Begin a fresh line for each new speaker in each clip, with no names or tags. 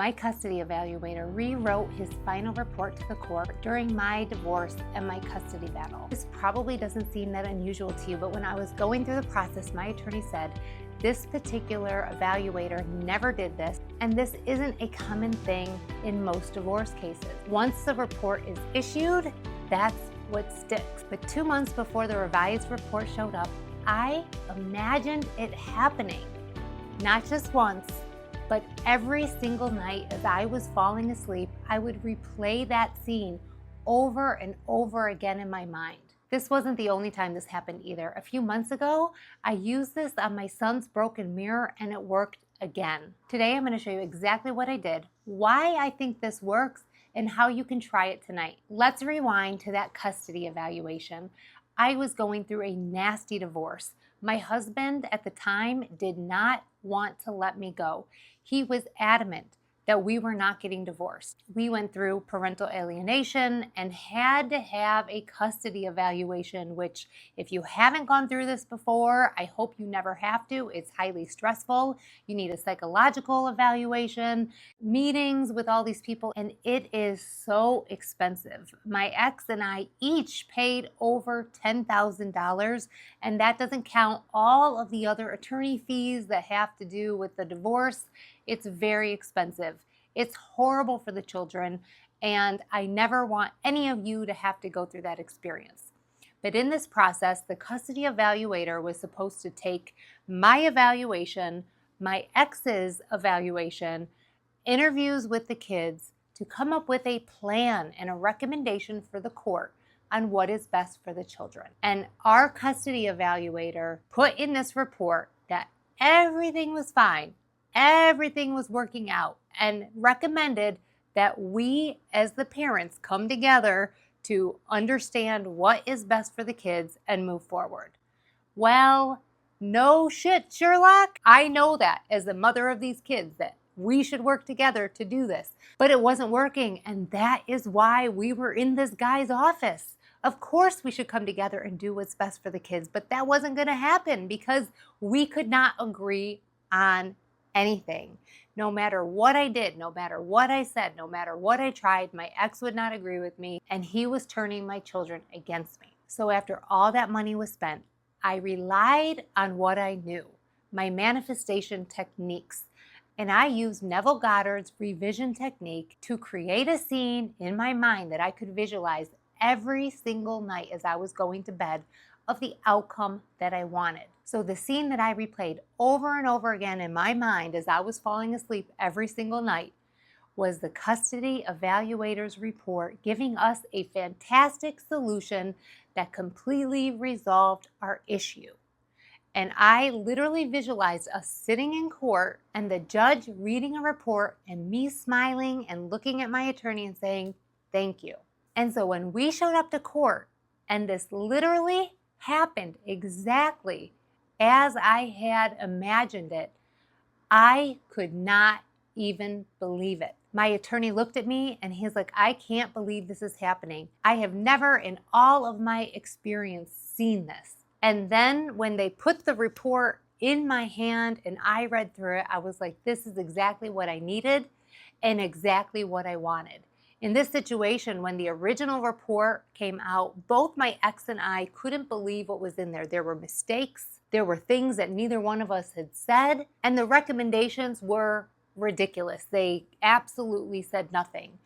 My custody evaluator rewrote his final report to the court during my divorce and my custody battle. This probably doesn't seem that unusual to you, but when I was going through the process, my attorney said, this particular evaluator never did this, and this isn't a common thing in most divorce cases. Once the report is issued, that's what sticks. But 2 months before the revised report showed up, I imagined it happening, not just once, but every single night as I was falling asleep, I would replay that scene over and over again in my mind. This wasn't the only time this happened either. A few months ago, I used this on my son's broken mirror and it worked again. Today, I'm going to show you exactly what I did, why I think this works, and how you can try it tonight. Let's rewind to that custody evaluation. I was going through a nasty divorce. My husband at the time did not want to let me go. He was adamant that we were not getting divorced. We went through parental alienation and had to have a custody evaluation, which if you haven't gone through this before, I hope you never have to. It's highly stressful. You need a psychological evaluation, meetings with all these people, and it is so expensive. My ex and I each paid over $10,000, and that doesn't count all of the other attorney fees that have to do with the divorce. It's very expensive. It's horrible for the children, and I never want any of you to have to go through that experience. But in this process, the custody evaluator was supposed to take my evaluation, my ex's evaluation, interviews with the kids to come up with a plan and a recommendation for the court on what is best for the children. And our custody evaluator put in this report that everything was fine. Everything was working out, and recommended that we as the parents come together to understand what is best for the kids and move forward. Well, no shit, Sherlock. I know that as the mother of these kids that we should work together to do this, but it wasn't working, and that is why we were in this guy's office. Of course we should come together and do what's best for the kids, but that wasn't going to happen because we could not agree on anything. No matter what I did, no matter what I said, no matter what I tried, my ex would not agree with me, and he was turning my children against me. So after all that money was spent, I relied on what I knew, my manifestation techniques, and I used Neville Goddard's revision technique to create a scene in my mind that I could visualize every single night as I was going to bed of the outcome that I wanted. So the scene that I replayed over and over again in my mind as I was falling asleep every single night was the custody evaluator's report giving us a fantastic solution that completely resolved our issue. And I literally visualized us sitting in court and the judge reading a report and me smiling and looking at my attorney and saying, thank you. And so when we showed up to court and this literally happened exactly as I had imagined it, I could not even believe it. My attorney looked at me and he's like, I can't believe this is happening. I have never in all of my experience seen this. And then when they put the report in my hand and I read through it, I was like, this is exactly what I needed and exactly what I wanted. In this situation, when the original report came out, both my ex and I couldn't believe what was in there. There were mistakes, there were things that neither one of us had said, and the recommendations were ridiculous. They absolutely said nothing.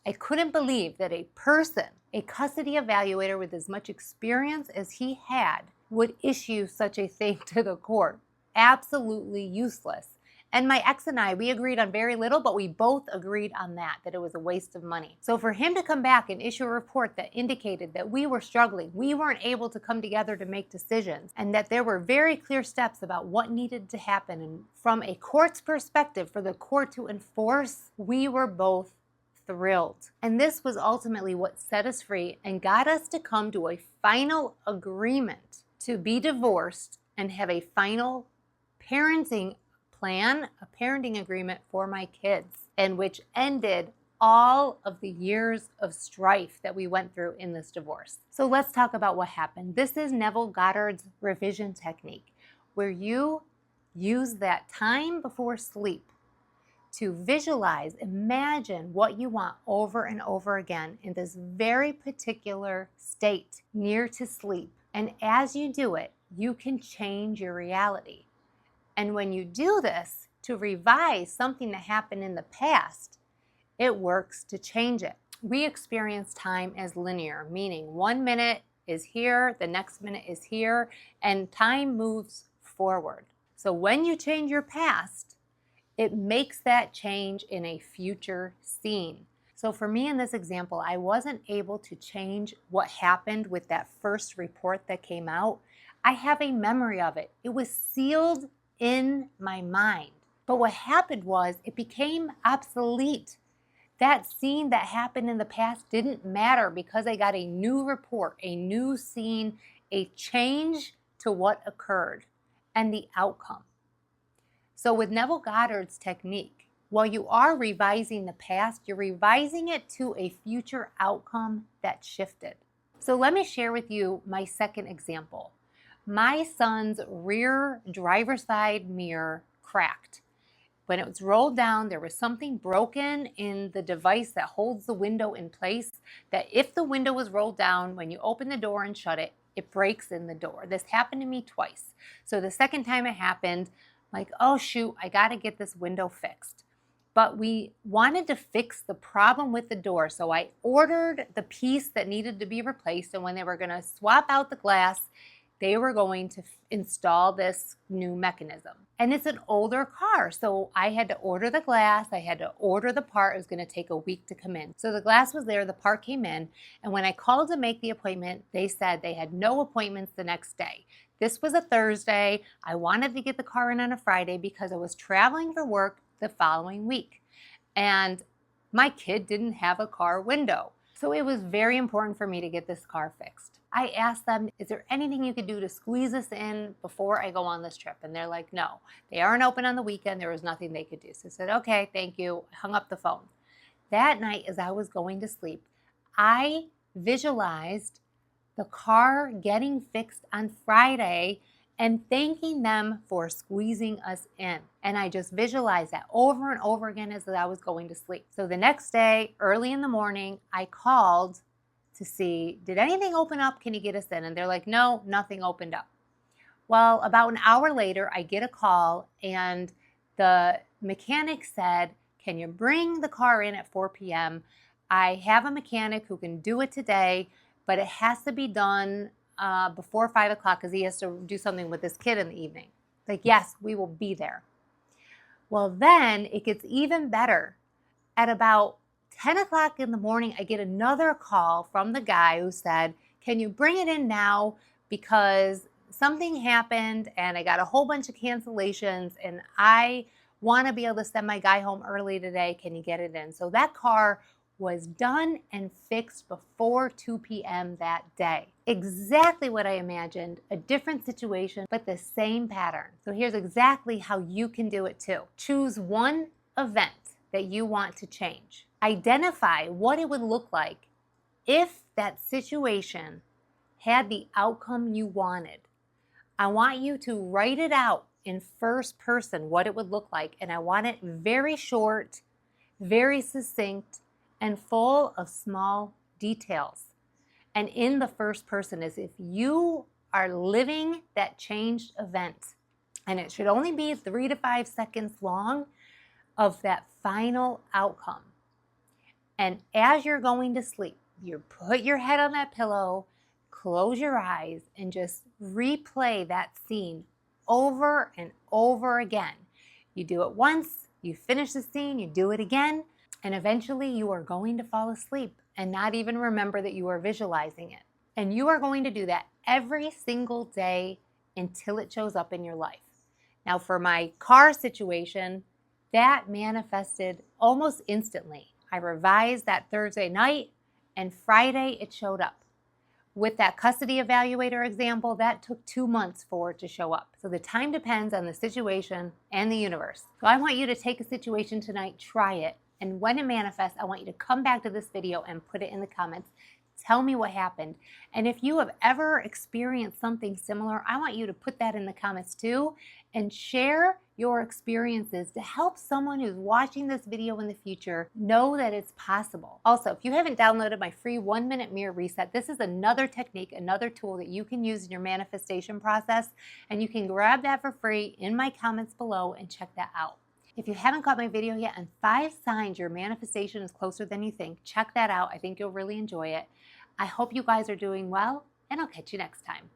I couldn't believe that a person, a custody evaluator with as much experience as he had, would issue such a thing to the court. Absolutely useless. And my ex and I, we agreed on very little, but we both agreed on that it was a waste of money. So for him to come back and issue a report that indicated that we were struggling, we weren't able to come together to make decisions, and that there were very clear steps about what needed to happen, and from a court's perspective, for the court to enforce, we were both thrilled. And this was ultimately what set us free and got us to come to a final agreement to be divorced and have a final parenting plan, a parenting agreement for my kids, and which ended all of the years of strife that we went through in this divorce. So let's talk about what happened. This is Neville Goddard's revision technique, where you use that time before sleep to visualize, imagine what you want over and over again in this very particular state near to sleep. And as you do it, you can change your reality. And when you do this to revise something that happened in the past, it works to change it. We experience time as linear, meaning 1 minute is here, the next minute is here, and time moves forward. So when you change your past, it makes that change in a future scene. So for me in this example, I wasn't able to change what happened with that first report that came out. I have a memory of it. It was sealed in my mind. But what happened was it became obsolete. That scene that happened in the past didn't matter because I got a new report, a new scene, a change to what occurred and the outcome. So with Neville Goddard's technique, while you are revising the past, you're revising it to a future outcome that shifted. So let me share with you my second example. My son's rear driver's side mirror cracked. When it was rolled down, there was something broken in the device that holds the window in place, that if the window was rolled down, when you open the door and shut it, it breaks in the door. This happened to me twice. So the second time it happened, like, oh shoot, I gotta get this window fixed. But we wanted to fix the problem with the door, so I ordered the piece that needed to be replaced, and when they were gonna swap out the glass, they were going to install this new mechanism. And it's an older car, so I had to order the glass, I had to order the part. It was gonna take a week to come in. So the glass was there, the part came in, and when I called to make the appointment, they said they had no appointments the next day. This was a Thursday. I wanted to get the car in on a Friday because I was traveling for work the following week. And my kid didn't have a car window. So it was very important for me to get this car fixed. I asked them, is there anything you could do to squeeze this in before I go on this trip? And they're like, no, they aren't open on the weekend. There was nothing they could do. So I said, okay, thank you. I hung up the phone. That night, as I was going to sleep, I visualized the car getting fixed on Friday and thanking them for squeezing us in. And I just visualized that over and over again as I was going to sleep. So the next day, early in the morning, I called to see, did anything open up? Can you get us in? And they're like, no, nothing opened up. Well, about an hour later, I get a call and the mechanic said, can you bring the car in at 4 p.m.? I have a mechanic who can do it today, but it has to be done before 5 o'clock because he has to do something with this kid in the evening. Like, yes, we will be there. Well, then it gets even better. At about 10 o'clock in the morning, I get another call from the guy who said, can you bring it in now because something happened and I got a whole bunch of cancellations and I want to be able to send my guy home early today. Can you get it in? So that car was done and fixed before 2 p.m. that day. Exactly what I imagined, a different situation, but the same pattern. So here's exactly how you can do it too. Choose one event that you want to change. Identify what it would look like if that situation had the outcome you wanted. I want you to write it out in first person, what it would look like, and I want it very short, very succinct, and full of small details. And in the first person as if you are living that changed event. And it should only be 3 to 5 seconds long of that final outcome. And as you're going to sleep, you put your head on that pillow, close your eyes, and just replay that scene over and over again. You do it once, you finish the scene, you do it again, and eventually you are going to fall asleep and not even remember that you are visualizing it. And you are going to do that every single day until it shows up in your life. Now for my car situation, that manifested almost instantly. I revised that Thursday night and Friday it showed up. With that custody evaluator example, that took 2 months for it to show up. So the time depends on the situation and the universe. So I want you to take a situation tonight, try it, and when it manifests, I want you to come back to this video and put it in the comments. Tell me what happened. And if you have ever experienced something similar, I want you to put that in the comments too and share your experiences to help someone who's watching this video in the future know that it's possible. Also, if you haven't downloaded my free 1-minute mirror reset, this is another technique, another tool that you can use in your manifestation process, and you can grab that for free in my comments below and check that out. If you haven't got my video yet on 5 signs your manifestation is closer than you think, check that out. I think you'll really enjoy it. I hope you guys are doing well, and I'll catch you next time.